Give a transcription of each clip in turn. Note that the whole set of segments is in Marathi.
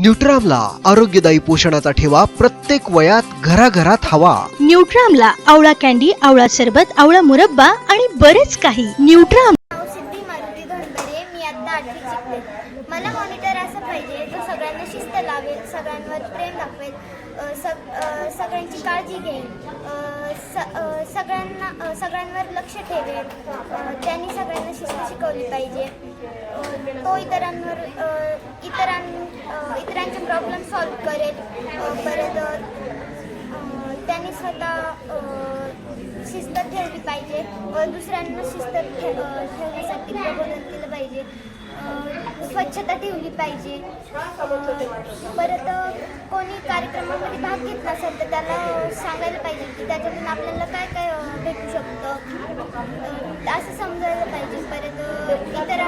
न्यूट्रामला आरोग्यदायी पोषणाचा ठेवा प्रत्येक वयात घराघरात हवा। न्यूट्रामला आवळा कॅन्डी, आवळा सरबत, आवळा मुरब्बा आणि बरेच काही। न्यूट्राम। सिद्धी मारुती धनबरे, मी आता 8वीत शिकते। मला मॉनिटर असं पाहिजे जो सगळ्यांना शिस्त लावेल, सगळ्यांवर प्रेम दाखवेल, सगळ्यांची काळजी घेईल, सगळ्यांवर लक्ष ठेवेल, त्यांनी सगळ्यांना शिस्त शिकवली पाहिजे। तो इतरांचे प्रॉब्लेम सॉल्व्ह करेल, परत त्यांनी स्वतः शिस्त ठेवली पाहिजे व दुसऱ्यांना शिस्त ठेवण्यासाठी प्रबोधन केलं पाहिजे, स्वच्छता ठेवली पाहिजे। परत कोणी कार्यक्रमामध्ये भाग घेत नसेल तर त्याला सांगायला पाहिजे की त्याच्यातून आपल्याला काय काय भेटू शकतं, असं समजायला पाहिजे। परत इतर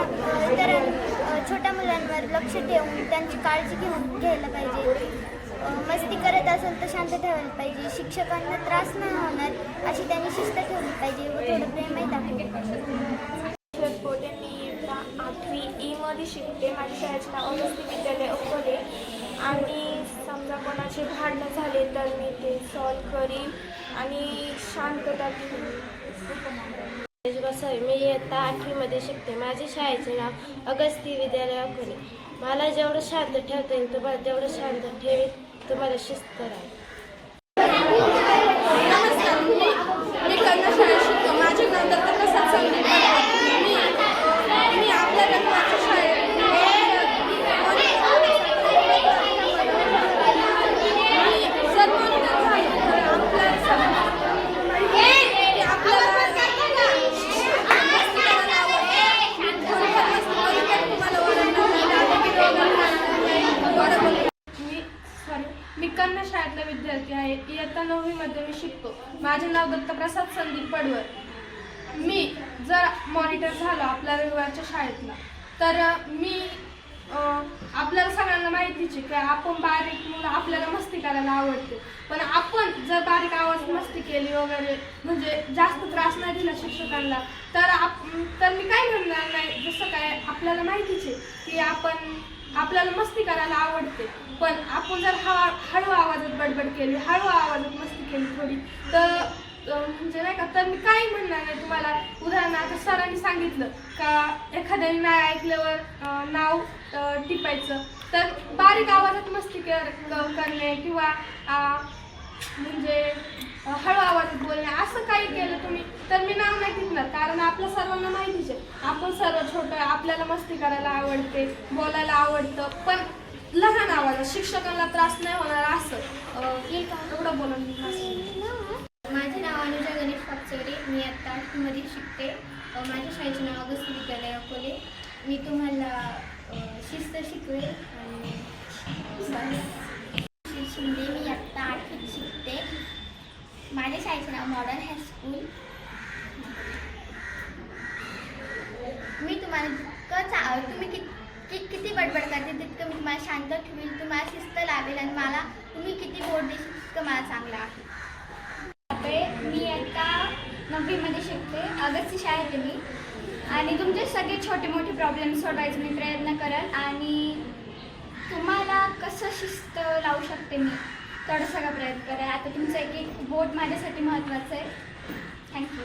छोट्या मुलांवर लक्ष ठेवून त्यांची काळजी घ्यायला पाहिजे। मस्ती करत असेल तर शांत ठेवायला पाहिजे, शिक्षकांना त्रास नाही होणार अशी त्यांनी शिस्त ठेवली पाहिजे व थोडं प्रेमही दाखवलं पाहिजे। मी 8वी ई मध्ये शिकते। माझ्या शाळेचं नाव अगस्ती विद्यालय अकोले। आणि समजा कोणाचे भांडणं झाले तर मी ते सॉल्व करीन आणि शांतता कसं आहे, मी इयत्ता 8वीमध्ये शिकते। माझ्या शाळेचे नाव अगस्ती विद्यालय अकोले। मला जेवढं शांत ठेवता येईल तुम्हाला तेवढं शांत ठेवीत, तुम्हाला शिस्त राहील। नमस्कार, मी कन्या शाळेत शिकतो। माझे नाव दत्तप्रसाद संदीप पडवळ। मी आपल्या रंगाच्या शाळेत मी कन्या शाळेतला विद्यार्थी आहे। इयत्ता 9वीमध्ये मी शिकतो। माझे नाव दत्तप्रसाद संदीप पडवळ। मी जर मॉनिटर झालो आपल्या रविवारच्या शाळेतला तर मी आपल्याला सगळ्यांना माहितीच आहे की आपण बारीक मुलं आपल्याला मस्ती करायला आवडते, पण आपण जर बारीक आवाज मस्ती केली वगैरे म्हणजे जास्त त्रास नाही दिला शिक्षकांना तर मी काय म्हणणार नाही। जसं काय आपल्याला माहितीच आहे की आपल्याला मस्ती करायला आवडते, पण आपण जर हळू आवाजात बडबड केली, हळू आवाजात मस्ती केली थोडी तर म्हणजे नाही का, तर मी काही म्हणणार नाही तुम्हाला। उदाहरणार्थ सरांनी सांगितलं का एखाद्याने नाही ऐकल्यावर नाव टिपायचं, तर बारीक आवाजात मस्ती करणे किंवा म्हणजे हळू आवाजात बोलणे असं काही केलं तुम्ही तर मी नाव नाही टिपणार, कारण आपल्या सर्वांना माहितीच आहे आपण सर्व छोटं, आपल्याला मस्ती करायला आवडते, बोलायला आवडतं, पण लहान आवाजात शिक्षकांना त्रास नाही होणार असं येईल का एवढं बोलून। माझे नाव अनुजा गणेश पापचौरे, मी आता 8वीमध्ये शिकते। माझ्या शाळेचे नाव अगस्ती विद्यालय अकोले। मी तुम्हाला शिस्त शिकवेल आणि शिंदे, मी आता 8वीत शिकते। माझ्या शाळेचे नाव मॉडर्न हायस्कूल। मी तुम्हाला तुम्ही किती बडबड करते तितकं मी तुम्हाला शांत ठेवील, तुम्हाला शिस्त लावेल आणि तुम्ही किती बोर्ड देशील तितकं मला चांगलं आहे। मी आता 9वीमध्ये शिकते। अगस्ती शाळेत आहे मी आणि तुमचे सगळे छोटे मोठे प्रॉब्लेम सोडवायचे मी प्रयत्न करेल आणि तुम्हाला कसं शिस्त लावू शकते मी तेवढं सगळा प्रयत्न करेल। आता तुमचं एक बोर्ड माझ्यासाठी महत्त्वाचं आहे। थँक्यू।